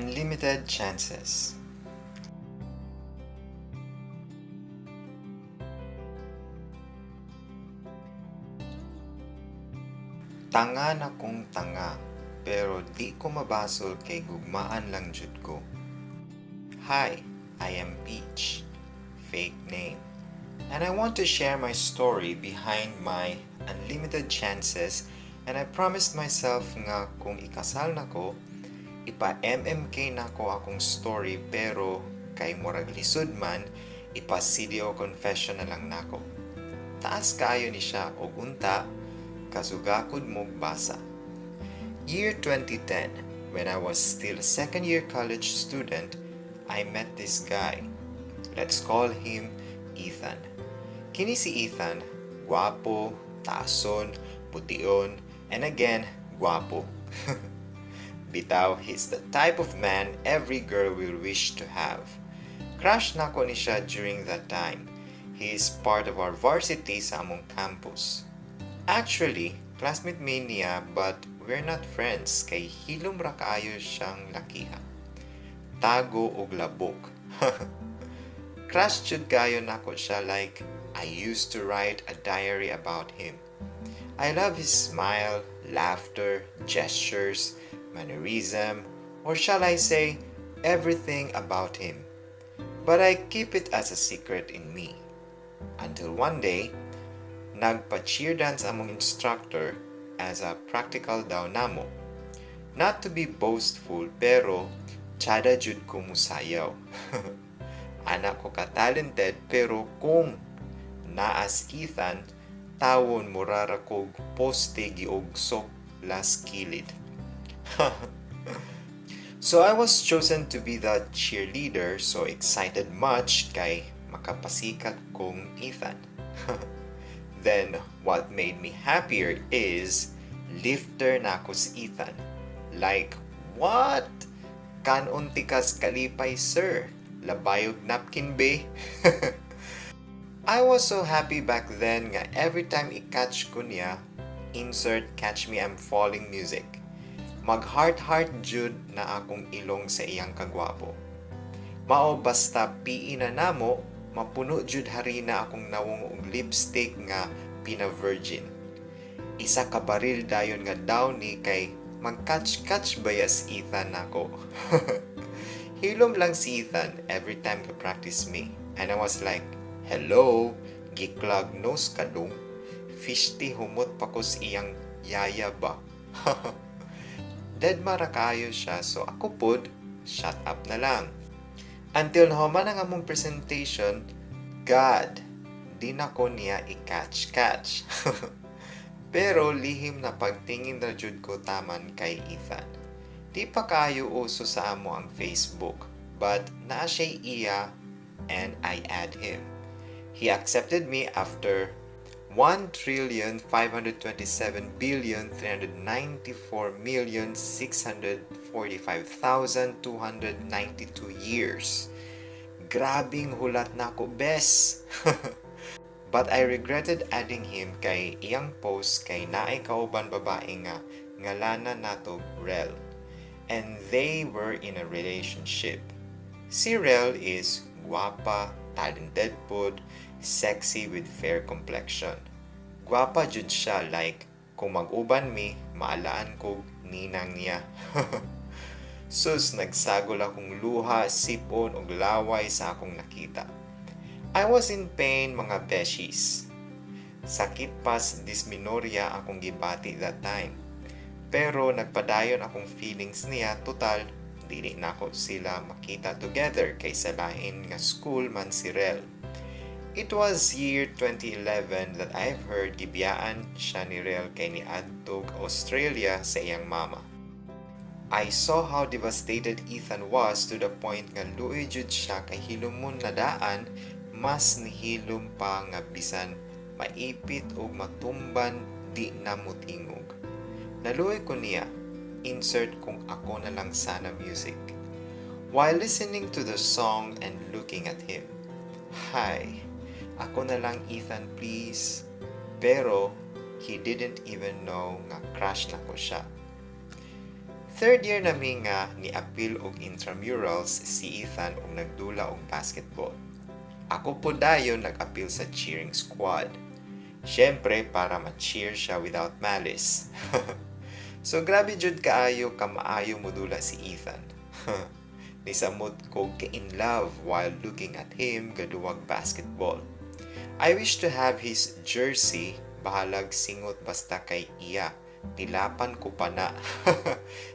Unlimited chances. Tanga na kong tanga, pero di ko mabasol kay gugmaan lang jud ko. Hi, I am Peach, fake name, and I want to share my story behind my unlimited chances, and I promised myself nga kung ikasal na ko, ipa-MMK na ko akong story pero kay murag lisod man, ipa-CDO confession na lang nako. Taas kaayo ni siya og unta, kasugakod mog basa. Year 2010, when I was still a second-year college student, I met this guy. Let's call him Ethan. Kini si Ethan, guwapo, taason, pution, and again, guwapo. Bitaw, he's the type of man every girl will wish to have. Crush na ko ni siya during that time. He is part of our varsity sa among campus. Actually, classmate me niya but we're not friends kay hilom ra kaayo siyang lakiha. Tago og labok. Crush jud kayo nako siya like I used to write a diary about him. I love his smile, laughter, gestures, mannerism, or shall I say, everything about him. But I keep it as a secret in me. Until one day, nagpa-cheer dance among instructor as a practical daw namo. Not to be boastful, pero tsada jud ko musayaw. Anak ko ka-talented, pero kung naas Ethan, tawon murara kog poste giog sok las kilid. So I was chosen to be the cheerleader, so excited much kay makapasikat kong Ethan. Then, what made me happier is lifter na ako si Ethan. Like, what? Kanon tikas kalipay, sir? Labayog napkin be? I was so happy back then nga every time i-catch ko niya, insert Catch Me I'm Falling music. Mag-heart-heart jud na akong ilong sa iyang kagwapo. Mao basta piin na namo, mapuno jud hari na akong nawong og lipstick nga pina-virgin. Isa ka baril dayon nga downy kay mag-catch-catch bias Ethan nako. Hilom lang si Ethan every time ka practice me. And I was like, hello, giklag nose kadong. Fishty humot pa ko sa iyang yaya ba? Dead mara kayo siya, so ako pod, shut up na lang. Until nahuman ang among presentation, God, di na ko niya i-catch. Pero lihim na pagtingin na jud ko taman kay Ethan. Di pa kayo uso sa amo ang Facebook, but naa siya iya and I add him. He accepted me after 1,394,645,292 years. Grabing hulat na ko, bes! But I regretted adding him kay iyang post kay naay kauban babae nga ngalanan nato Rel. And they were in a relationship. Si Rel is guwapa, talented pod, sexy with fair complexion. Guwapa jud siya like kung mag-uban mi, maalaan ko ninang niya. Sus, nagsagol akong luha, sipon ug laway sa akong nakita. I was in pain mga beshies. Sakit pas dysmenorrhea akong gibati that time. Pero nagpadayon akong feelings niya, total, dili na ko sila makita together kaysa lain nga school man si Rel. It was year 2011 that I've heard gibiyaan siya ni Rel kay ni adtog Australia sa iyang mama. I saw how devastated Ethan was to the point nga luoy jud siya kay hilumon na daan, mas nihilom pa nga bisan maipit o matumban di na mutingog. Naluoy ko niya, insert kung ako na lang sana music. While listening to the song and looking at him, hi, ako na lang Ethan please. Pero he didn't even know nga crush na ko siya. third year nami nga ni-appeal og intramurals si Ethan og nagdula og basketball. Ako po dayon nag-appeal sa cheering squad. Siyempre para ma-cheer siya without malice. So grabe jud kaayo ka maayo modula si Ethan. Nisamot ko ka-in love while looking at him gaduwag basketball. I wish to have his jersey, bahalag singot basta kay iya. Tilapan ko pa na.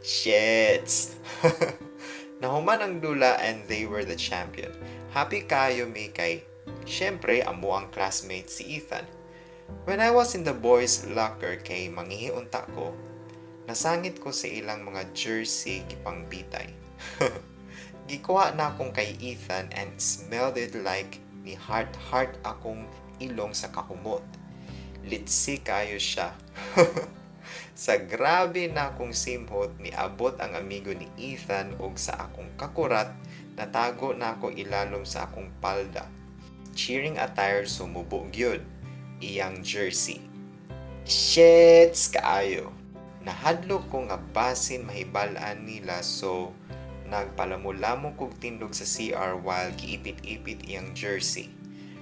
Shits! Nahuman ang dula and they were the champion. Happy kayo mi kay, syempre amo ang classmate si Ethan. When I was in the boys' locker kay manghihiunta ko, nasangit ko sa ilang mga jersey gipang bitay. Gikuha na akong kay Ethan and smelled it like ni heart akong ilong sa kakumot. Litsi kayo siya. Sa grabe na akong simhot, niabot ang amigo ni Ethan og sa akong kakurat, natago na ako ilalom sa akong palda. Cheering attire sumubo gyud, iyang jersey. Shits kaayo. Nahadlok ko nga basin mahibalaan nila so nagpalamulamo kog tindog sa CR while giipit-ipit iyang jersey.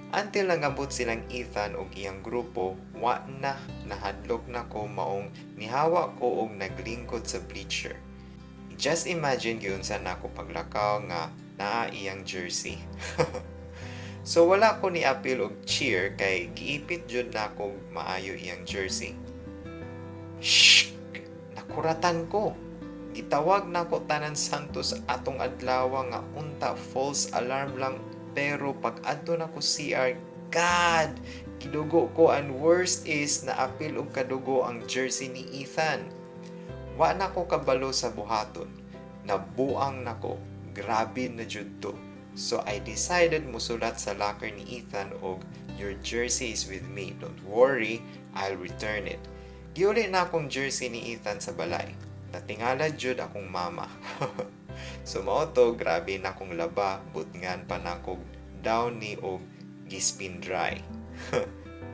Until nangabot silang Ethan og iyang grupo, wa na nahadlok na ko maong nihawa ko og naglingkod sa bleacher. Just imagine giunsa na ako paglakaw nga naa iyang jersey. So wala ko ni appeal og cheer kay giipit jud na ko maayo iyang jersey. Shh! Nakuratan ko. Gitawag na ko tanan Santos atong adlaw nga unta false alarm lang. Pero pag adto na ko CR, God! Kidugo ko and worst is na-apil og kadugo ang jersey ni Ethan. Wa na ko kabalo sa buhaton. Nabuang na ko. Grabe na jud to. So I decided musulat sa locker ni Ethan og your jersey is with me. Don't worry, I'll return it. Giuli na akong jersey ni Ethan sa balay. Natingala jud akong mama. So mao to, grabe na akong laba, butngan pa na akong down ni og gispin dry.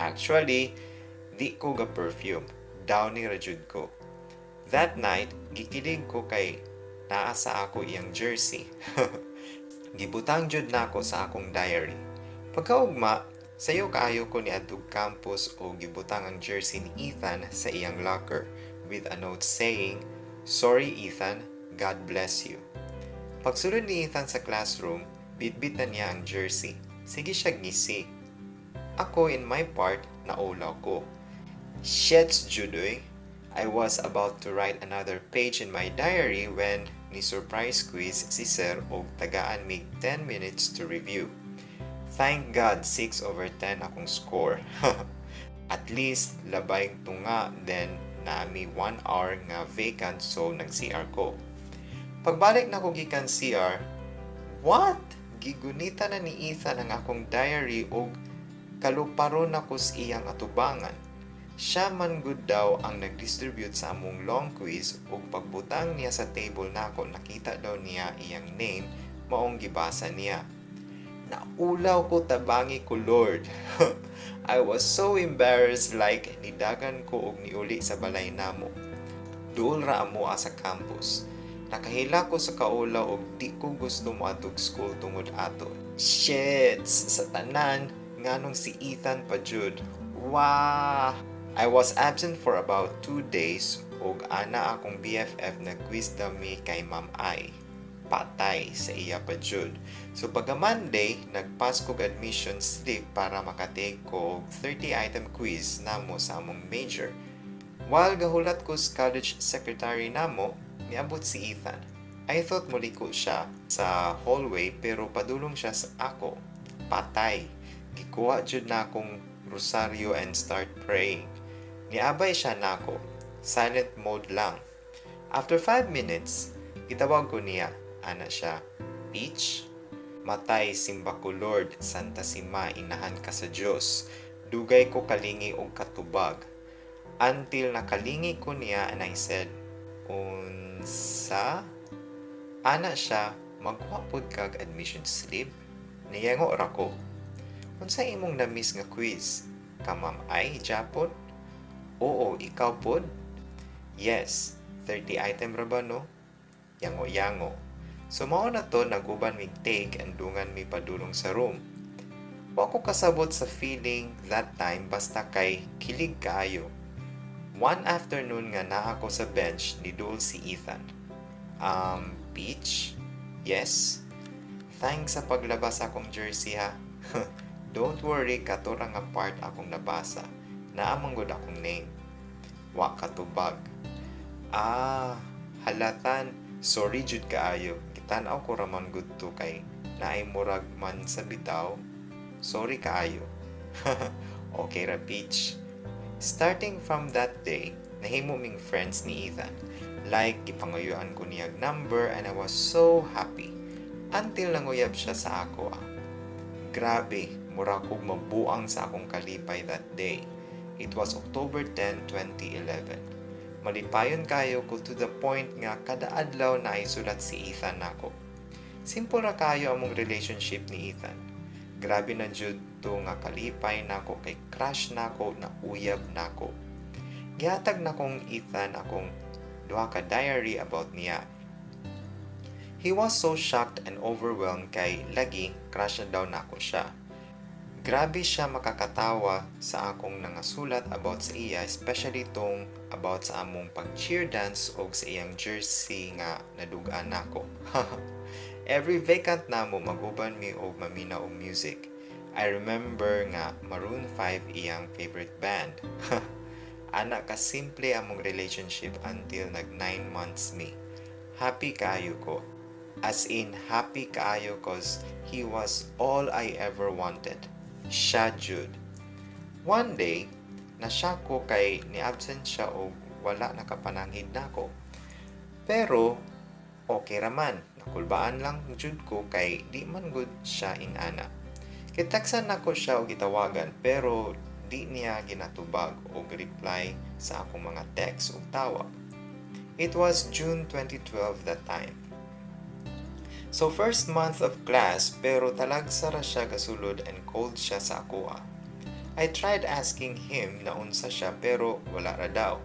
Actually, di ko ga perfume, down ni rajud ko. That night, gikilig ko kay naa sa ako iyang jersey. Gibutang jud na ako sa akong diary. Pagkaugma, sayo kaayo ko ni adtog campus o gibutang ang jersey ni Ethan sa iyang locker with a note saying, "Sorry Ethan, God bless you." Pagsulod ni Ethan sa classroom, bitbit na niya ang jersey. Sige siya ngisi. Ako in my part, naulaw ko. Shits judoy. I was about to write another page in my diary when ni surprise quiz si Sir og tagaan mig 10 minutes to review. Thank God 6/10 akong score. At least labay tunga then nami 1 hour nga vacant so nag-CR ko. Pagbalik na ko gikan CR, what? Gigunita na ni Ethan ang akong diary og kaluparon na ko sa iyang atubangan. Siya man good daw ang nag-distribute sa among long quiz ug pagbutang niya sa table nako nakita daw niya iyang name maong gibasa niya. Naulaw ko tabangi ko Lord. I was so embarrassed like nidagan ko og niuli sa balay namo. Duol ra amo sa campus. Nakahila ko sa kaulaw og di ko gusto moadtog school tungod ato. Shits! Sa tanan, nganong si Ethan pa jud. Wah! I was absent for about 2 days og ana akong BFF na quiz dami kay Ma'am Ai. Patay sa iya pa jud. So pagka Monday, nagpass ko admission slip para makatake ko 30-item quiz namo sa among major. While gahulat ko sa college secretary namo, niabot si Ethan. I thought muliko siya sa hallway pero padulong siya sa ako. Patay. Gikuha jud na akong rosaryo and start praying. Niabay siya nako. Silent mode lang. After 5 minutes, gitawag ko niya. Ana siya, Peach, matay simba ko Lord, Santa Sima, inahan ka sa Diyos. Dugay ko kalingi og katubag. Until nakalingi ko niya and I said, unsa? Ana siya, magwapod kag admission slip? Niyango ra ko. Unsa imong na-miss nga quiz? Kamam ay, Japon? Oo, ikaw pod? Yes, 30 item ra ba no? yango-yango. So mao na to naguban mig take and dungan mi padulong sa room. Wa ko kasabot sa feeling that time basta kay kilig kaayo. One afternoon nga naa ako sa bench ni Dul si Ethan. Peach? Yes? Thanks sa paglabas akong jersey ha. Don't worry, katura nga part akong nabasa. Naamanggod akong name. Wa katubag. Halatan. Sorry jud kaayo. Kitanaw ko raman good to kay naay murag man sa bitaw. Sorry kaayo. Okay ra, Peach. Starting from that day, nahimo ming friends ni Ethan. Like, ipanguyuan ko niyag number and I was so happy. Until nanguyab siya sa ako. Grabe, mura kog mabuang sa akong kalipay that day. It was October 10, 2011. Malipayon kayo ko to the point nga kada adlaw na isulat si Ethan nako. Simple ra kayo among relationship ni Ethan. Grabe na jud to nga kalipay nako kay crush nako na uyab nako. Gihatag na kong Ethan akong duha ka diary about niya. He was so shocked and overwhelmed kay lagi crush na daw nako siya. Grabe siya makakatawa sa akong nangasulat about sa iya, especially tong about sa among pag-cheer dance o sa iyang jersey nga nadugaan nako. Every vacant namo maguban mi og mamina og music. I remember nga Maroon 5 iyang favorite band. Ana ka simple among relationship until nag 9 months mi. Happy kaayo ko. As in happy kaayo cause he was all I ever wanted. Siya jud. One day, nasya ko kay ni-absent siya o wala nakapananghid nako. Pero okay raman. Nakulbaan lang jud ko kay di man gud siya inana. Kitaksan nako siya og gitawagan pero di niya ginatubag o reply sa akong mga text o tawag. It was June 2012 that time. So first month of class pero talagsa ra siya gasulod and cold siya sa akoa. I tried asking him na unsa siya pero wala ra daw.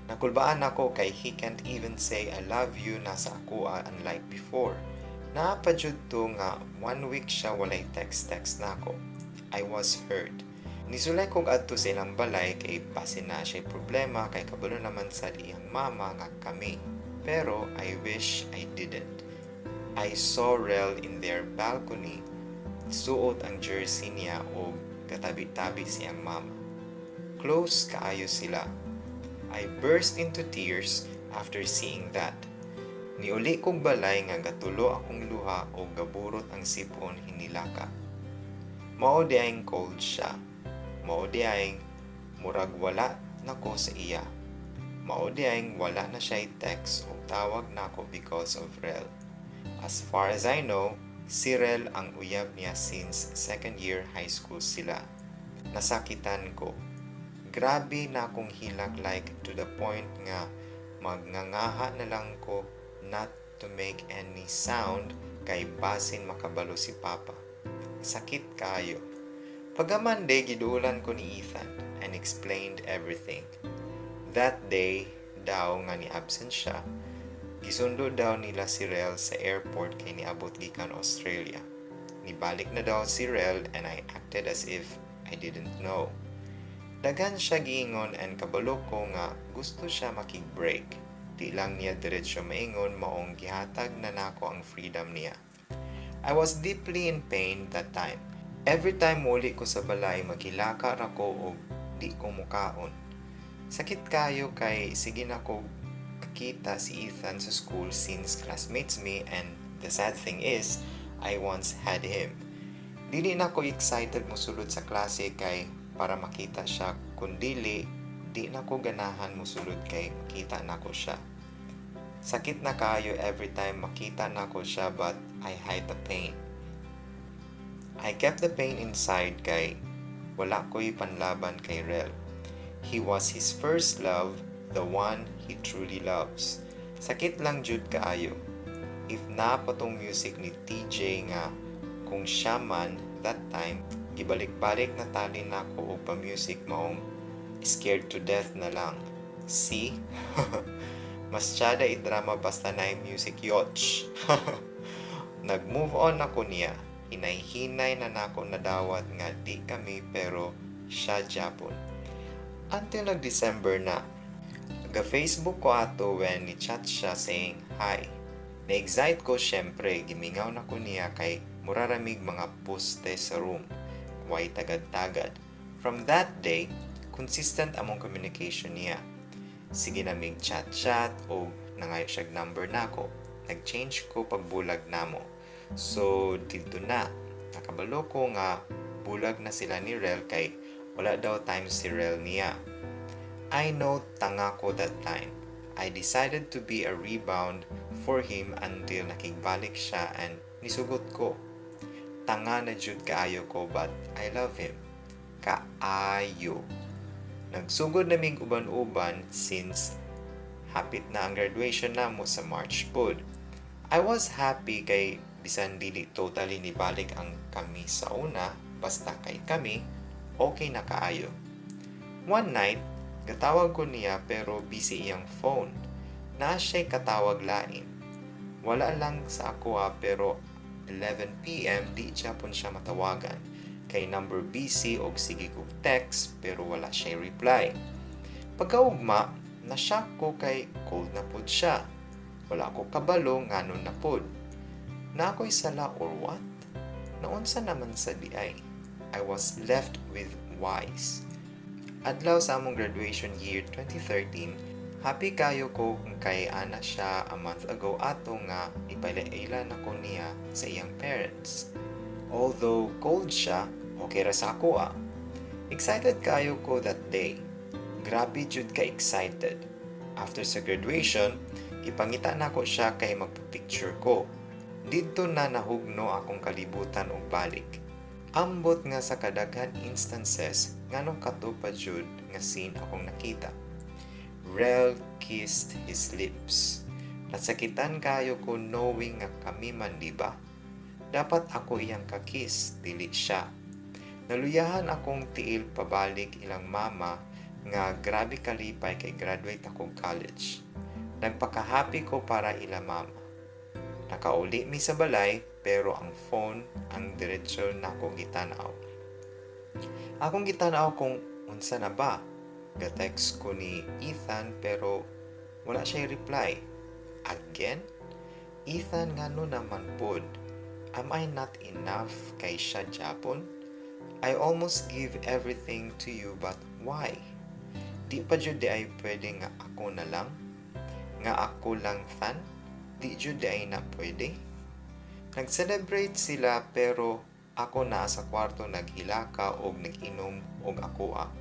Nakulbaan ako kay he can't even say I love you na sa akoa unlike before. Naapadyod to nga 1 week siya walay text na ako. I was hurt. Nisulay kong adto sa ilang balay kay base na siya problema kay kabalo naman sa iyang mama nga kami. Pero I wish I didn't. I saw Rel in their balcony. Suot ang jersey niya o katabi-tabi siyang mama. Close kaayo sila. I burst into tears after seeing that. Niuli kong balay nga gatulo akong luha o gaburot ang sipon hinilaka. Mao diayng cold siya. Mao diayng murag wala nako sa iya. Mao diayng wala na siya text o tawag nako because of Rel. As far as I know, si Rel ang uyab niya since second year high school sila. Nasakitan ko. Grabe na akong hilag like to the point nga magngangaha na lang ko not to make any sound kay basin makabalo si Papa. Sakit kayo. Pagka Monday, giduulan ko ni Ethan and explained everything. That day, daw nga ni absent siya, gisundo daw nila si Rel sa airport kay niabot gikan Australia. Nibalik na daw si Rel and I acted as if I didn't know. Dagan siya giingon and kabalo ko nga gusto siya makig-break. Di lang niya diretsyo maingon maong gihatag na nako ang freedom niya. I was deeply in pain that time. Every time muli ko sa balay magilaka ra ko og di ko mukaon. Sakit kayo kay sige na ko kakita si Ethan sa school since classmates me and the sad thing is I once had him. Dili na ko excited mosulod sa klase kay para makita siya kundili di na ko ganahan mosulod kay makita na ko siya. Sakit na kayo every time makita na ko siya but I hide the pain. I kept the pain inside kay wala ko'y panlaban kay Rel. He was his first love, the one he truly loves. Sakit lang jud kaayo. If na patong music ni TJ nga kung siya man that time gibalik-balik na tali na ko o pa-music maong scared to death na lang. See? Mas tiyada i-drama basta na music yotch. Nag-move on ako niya. Hinay-hinay na nako nadawat nga di kami pero siya Japon. Until nag-December na. Ga-Facebook ko ato when ni-chat siya saying hi. Na-excite ko syempre, gimingaw na ko niya kay muraramig mga poste sa room. Way tagad-tagad. From that day, consistent among communication niya. Sige na mig chat-chat o nangayo siya number nako. Nag-change ko pagbulag namo. So, dito na. Nakabalo ko nga bulag na sila ni Rel kay wala daw time si Rel niya. I know tanga ko that time. I decided to be a rebound for him until nakigbalik siya and nisugot ko. Tanga na jud kaayo ko but I love him. Kaayo. Nagsugod naming uban-uban since hapit na ang graduation namo sa March pod. I was happy kay bisan dili totally nibalik ang kami sa una, basta kay kami, okay na kaayo. One night, katawag ko niya pero busy iyang phone. Na siya'y katawag lain. Wala lang sa ako pero 11 p.m. di Japon siya matawagan. Kay number busy og sige kog text pero wala siya'y reply. Pagkaugma, na-shock ko kay cold na pod siya. Wala ko kabalo nganon na pod. Na ako'y sala or what? Naunsa naman sa DI. I was left with whys. Adlaw sa among graduation year 2013, happy kayo ko kung kay ana siya a month ago ato nga ipailan ako niya sa iyang parents. Although cold siya, okay ra sa ako ah. Excited kayo ko that day. Grabe jud ka excited. After sa graduation, ipangita na ko siya kay magpapicture ko. Dito na nahugno akong kalibutan og balik. Ambot nga sa kadaghan instances nganong katupad jud nga scene akong nakita. Rel kissed his lips. Nasakitan kayo ko knowing nga kami man diba? Dapat ako iyang kakiss, dili siya. Naluyahan akong tiil pabalik ilang mama nga grabe kalipay kay graduate akong college. Nagpaka-happy ko para ila mama. Nakauli mi sa balay pero ang phone ang diretso na akong gitanaw. Akong gitanaw kung unsa na ba. Ga-text ko ni Ethan pero wala siya reply. Again? Ethan ngano naman pod. Am I not enough kay siya Japon? I almost give everything to you but why? Di pa jud di ay pwede nga ako na lang? Nga ako lang fan? Di jud ay na pwede. Nag-celebrate sila pero ako na sa kwarto naghilaka og nag-inom og ako ah.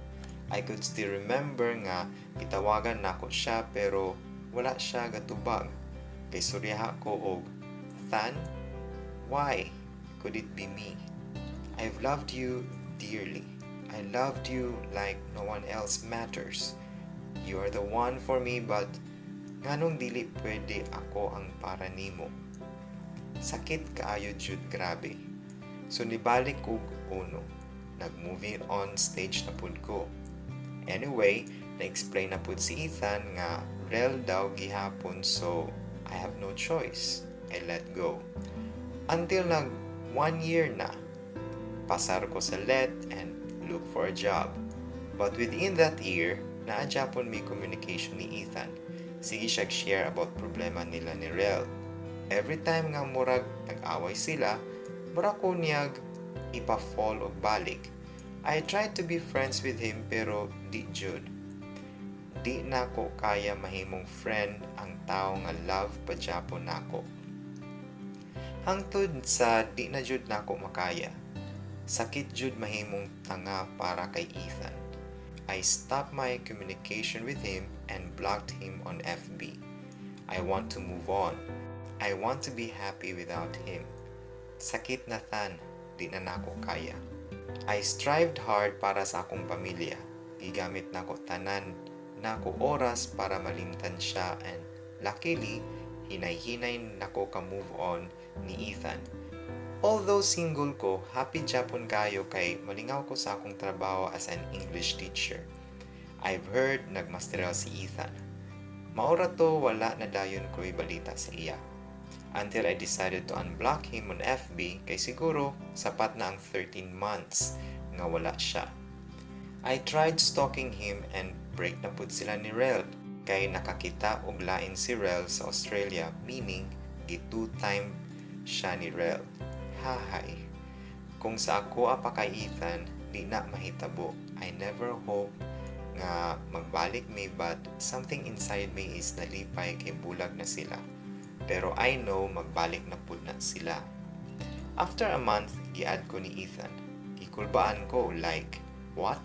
I could still remember nga gitawagan nako siya pero wala siya gatubag. Kay suryaha ko og Than, why could it be me? I've loved you dearly. I loved you like no one else matters. You are the one for me but nganong dili pwede ako ang para nimo. Sakit kaayo jud grabe. So nibalik kog uno. Nag-moving on stage na pud ko. Anyway, na-explain na pud si Ethan nga Rel daw gihapon so I have no choice. I let go. Until 1 year na. Pasar ko sa let and look for a job. But within that year, na-Japon may communication ni Ethan. Sige siya share about problema nila ni Rel. Every time nga murag nag-away sila, murag ko niyag ipa-fall o balik. I tried to be friends with him pero di jud. Di na ko kaya mahimong friend ang tao nga love pa Japon nako. Hangtod sa di na jud nako makaya. Sakit jud mahimong tanga para kay Ethan. I stopped my communication with him and blocked him on FB. I want to move on. I want to be happy without him. Sakit na Than, di na nako kaya. I strived hard para sa akong pamilya. Gigamit nako tanan nako oras para malimtan siya and luckily, hinay-hinay nako ka-move on ni Ethan. Although single ko, happy Japon kayo kay malingaw ko sa akong trabaho as an English teacher. I've heard nagmasteral si Ethan. Maura to wala na dayon ko'y balita sa iya. Until I decided to unblock him on FB kay siguro sapat na ang 13 months nga wala siya. I tried stalking him and break na pud sila ni Rel kay nakakita og lain si Rel sa Australia, meaning gi-two-time siya ni Rel. Hahay. Kung sa ako pa kay Ethan, di na mahitabo. I never hope nga magbalik me, but something inside me is nalipay kay bulag na sila. Pero I know magbalik na pud na sila. After a month, gi-add ko ni Ethan. Gikulbaan ko like, what?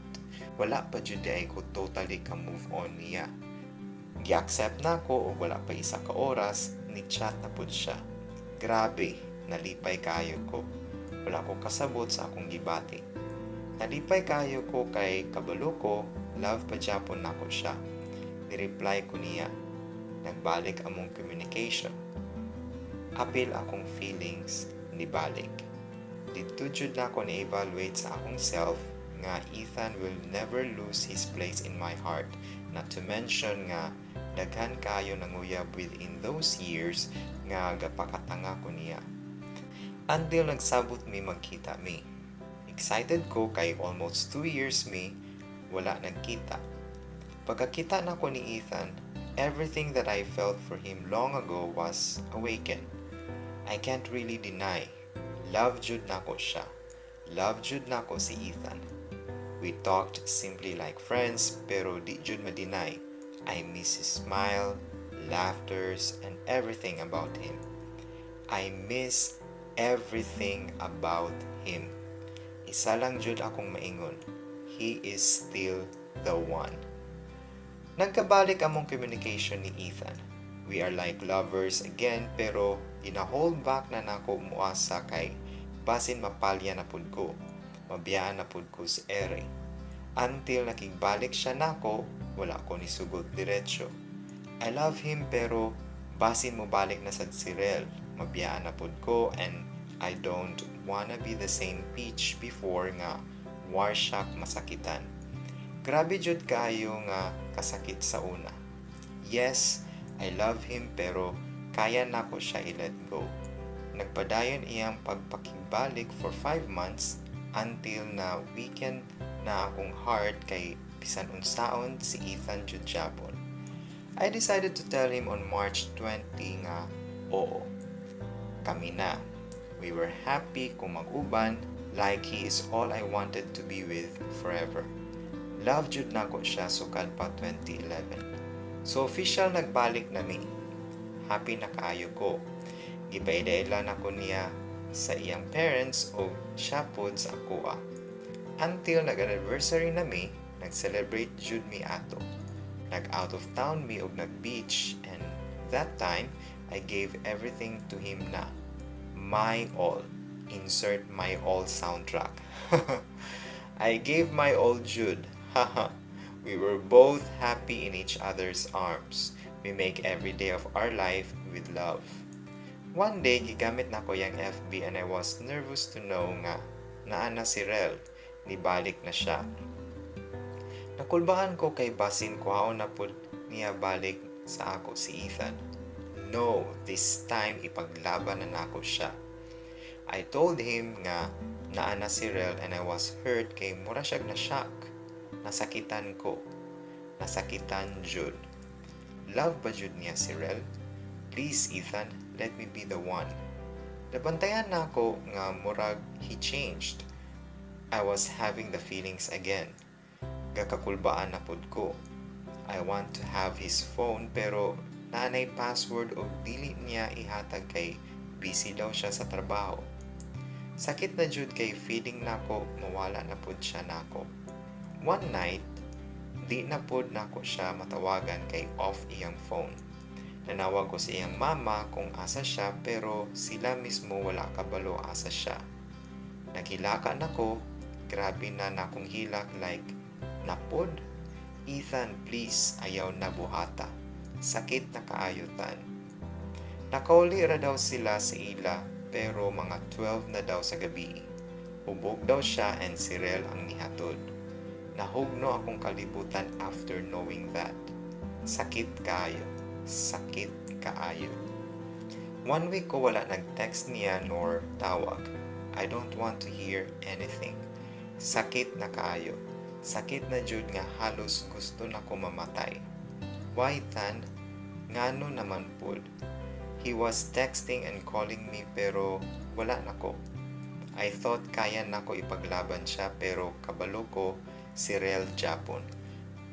Wala pa jud ay ko totally ka move on niya. Gi-accept na ko o wala pa isa ka oras, ni chat na pud siya. Grabe, nalipay kayo ko. Wala ko kasabot sa akong gibati. Nalipay kayo ko kay kabalo ko, love pa Japon na ko siya. Ni-reply ko niya. Nagbalik among communication. Apil akong feelings, nibalik. Dito jud na ko na-evaluate sa akong self nga Ethan will never lose his place in my heart. Not to mention nga daghan kayo nanguyab within those years nga gapakatanga ko niya. Until nagsabot mi magkita mi. Excited ko kay almost 2 years mi wala nagkita. Pagkakita na ko ni Ethan, everything that I felt for him long ago was awakened. I can't really deny. Love jud na ko siya. Love jud na ko si Ethan. We talked simply like friends pero di jud ma-deny. I miss his smile, laughters, and everything about him. I miss everything about him. Isa lang jud akong maingon. He is still the one. Nagkabalik among communication ni Ethan. We are like lovers again pero gina-hold back na nako muasa kay basin mapalya na pud ko. Mabiyaan na pud ko si Ere. Until nakigbalik siya nako, wala ko ni sugot diretso. I love him pero basin mo balik na sad si Rel. Mabiyaan na pud ko and I don't wanna be the same Peach before nga war shock masakitan. Grabe jud kayo nga kasakit sa una. Yes, I love him pero kaya na ko siya i-let go. Nagpadayon iyang pagpakigbalik for 5 months until na weekend na akong heart kay bisan unsaon si Ethan jud Japon. I decided to tell him on March 20 nga oo. Kami na. We were happy kung mag-uban like he is all I wanted to be with forever. Love jud na ko siya sukad pa 2011. So official nagbalik na mi. Happy na kaayo ko. Gipaidayla na ko niya sa iyang parents o siya pod sa akoa. Until nag-anniversary na mi, nag-celebrate jud mi ato. Nag-out of town mi og nag-beach and that time, I gave everything to him na. My all. Insert my all soundtrack. I gave my all jud. Haha. We were both happy in each other's arms. We make every day of our life with love. One day, gigamit na ko yung FB and I was nervous to know nga naana si Rel. Nibalik na siya. Nakulbahan ko kay basin ko haon na pud niya balik sa ako si Ethan. No, this time ipaglaban na nako siya. I told him nga naana si Rel and I was hurt kay mura siyag na shock. Nasakitan ko. Nasakitan jud. Love ba jud niya si Rel? Please Ethan, let me be the one. Nabantayan na ako nga murag he changed. I was having the feelings again. Gakakulbaan na pud ko. I want to have his phone pero nanay password o dili niya ihatag kay busy daw siya sa trabaho. Sakit na jud kay feeling nako mawala na pud siya nako. One night, di na pud nako siya matawagan kay off iyang phone. Nanawag ko sa iyang mama kung asa siya pero sila mismo wala kabalo asa siya. Naghilaka nako, grabe na nakong hilak like, napod? Ethan, please, ayaw na buhata. Sakit na kaayutan. Nakauli ra daw sila sa ila pero mga 12 na daw sa gabi. Hubog daw siya and si Rel ang nihatod. Nahugno akong kalibutan after knowing that. Sakit kaayo. Sakit kaayo. 1 week ko wala nag-text niya nor tawag. I don't want to hear anything. Sakit na kaayo. Sakit na jud nga halos gusto na ko mamatay. Why tan? Ngano naman pud. He was texting and calling me pero wala na ko. I thought kaya na ko ipaglaban siya pero kabalo ko si Rel Japon.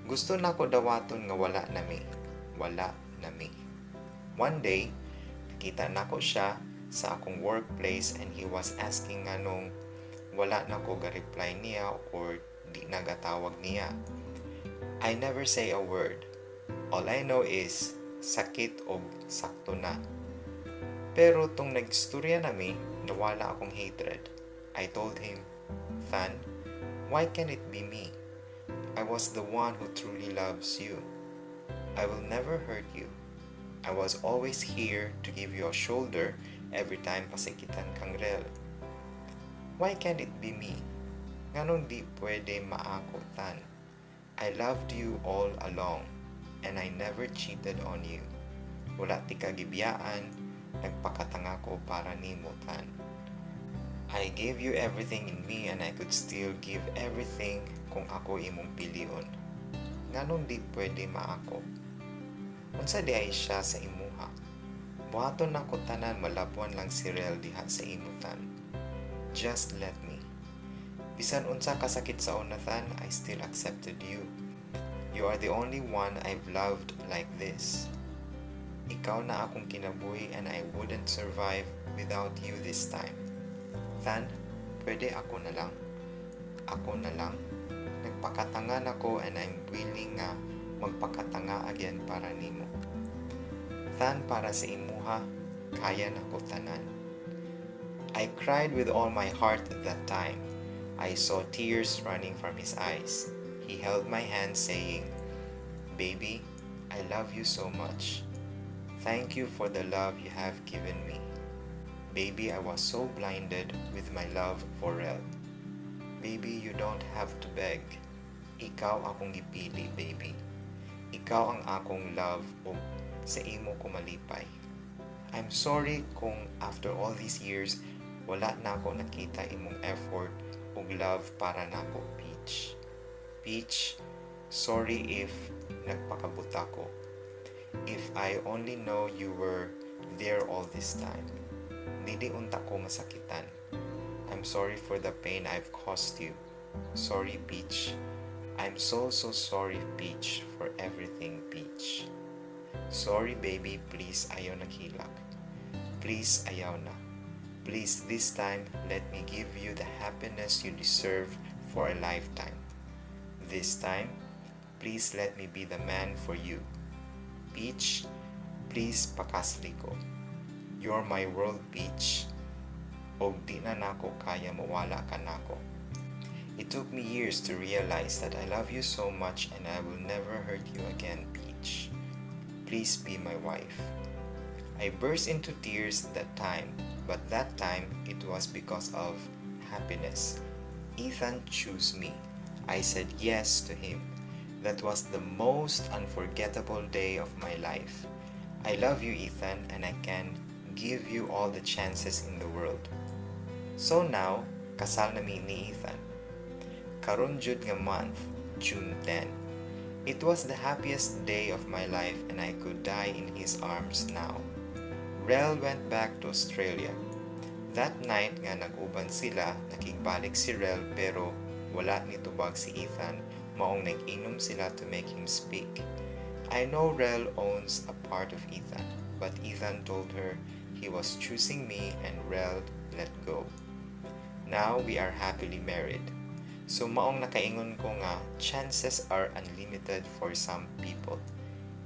Gusto na ko dawaton nga wala na mi. Wala na mi. One day, nakita na ko siya sa akong workplace and he was asking nganong wala na ko ga-reply niya or di na gatawag niya. I never say a word. All I know is sakit o sakto na. Pero tong nag-istorya nami, nawala akong hatred. I told him, Than, why can't it be me? I was the one who truly loves you. I will never hurt you. I was always here to give you a shoulder every time pasikitan kang Rel. Why can't it be me? Nganong di pwede maako, Tan? I loved you all along, and I never cheated on you. Wala ti kagibiyaan, nagpakatanga ko para nimo, Tan. I gave you everything in me and I could still give everything kung ako imong pilion. Nganong di pwede maako? Unsa di ay siya sa imuha? Buhaton na ko tanan malapuan lang si Rel diha sa imutan. Just let me. Bisan unsa kasakit sa unatan, I still accepted you. You are the only one I've loved like this. Ikaw na akong kinabuhi and I wouldn't survive without you this time. Tan, pwede ako na lang. Ako na lang. Nagpakatanga na ko and I'm willing nga magpakatanga again para nimo. Tan, para sa imuha, kaya na ko tanan. I cried with all my heart at that time. I saw tears running from his eyes. He held my hand saying, Baby, I love you so much. Thank you for the love you have given me. Baby, I was so blinded with my love for Rel. Baby, you don't have to beg. Ikaw akong gipili, baby. Ikaw ang akong love o sa imo ko malipay. I'm sorry kung after all these years, wala na ako nakita imong effort o love para nako, Peach. Peach, sorry if nagpakabuta ko. If I only know you were there all this time. Dili unta ko masakitan. I'm sorry for the pain I've caused you. Sorry, Peach. I'm so sorry, Peach, for everything, Peach. Sorry, baby, please ayaw na hilak. Please ayaw na. Please this time, let me give you the happiness you deserve for a lifetime. This time, please let me be the man for you. Peach, please pakasli ko. You're my world, Peach. Og di na nako kaya mawala ka nako. It took me years to realize that I love you so much and I will never hurt you again, Peach. Please be my wife. I burst into tears that time, but that time it was because of happiness. Ethan chose me. I said yes to him. That was the most unforgettable day of my life. I love you, Ethan, and I can give you all the chances in the world. So now, kasal na mi ni Ethan. Karon jud nga month, June 10. It was the happiest day of my life and I could die in his arms now. Rel went back to Australia. That night nga nag-uban sila, nakigbalik si Rel pero wala nitubag si Ethan, maong nag-inom sila to make him speak. I know Rel owns a part of Ethan, but Ethan told her he was choosing me and Rel let go. Now we are happily married. So maong nakaingon ko nga, chances are unlimited for some people.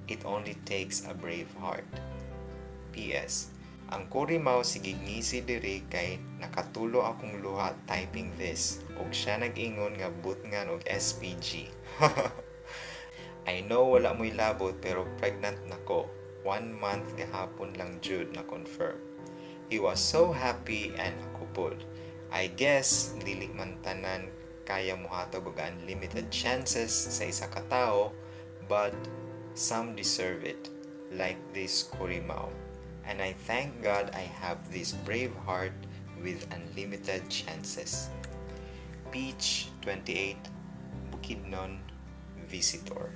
It only takes a brave heart. P.S. Ang kurimaw sige ngisi diri kay nakatulo akong luha typing this ug siya nag-ingon nga butngan og SPG. I know wala mo'y labot pero pregnant nako. 1 month gahapon lang jud na confirm. He was so happy and ako pod. I guess dili man tanan kaya mohatag og unlimited chances sa isa ka tawo, but Some deserve it, like this Kurimao. And I thank God I have this brave heart with unlimited chances. Peach 28, Bukidnon, Visitor.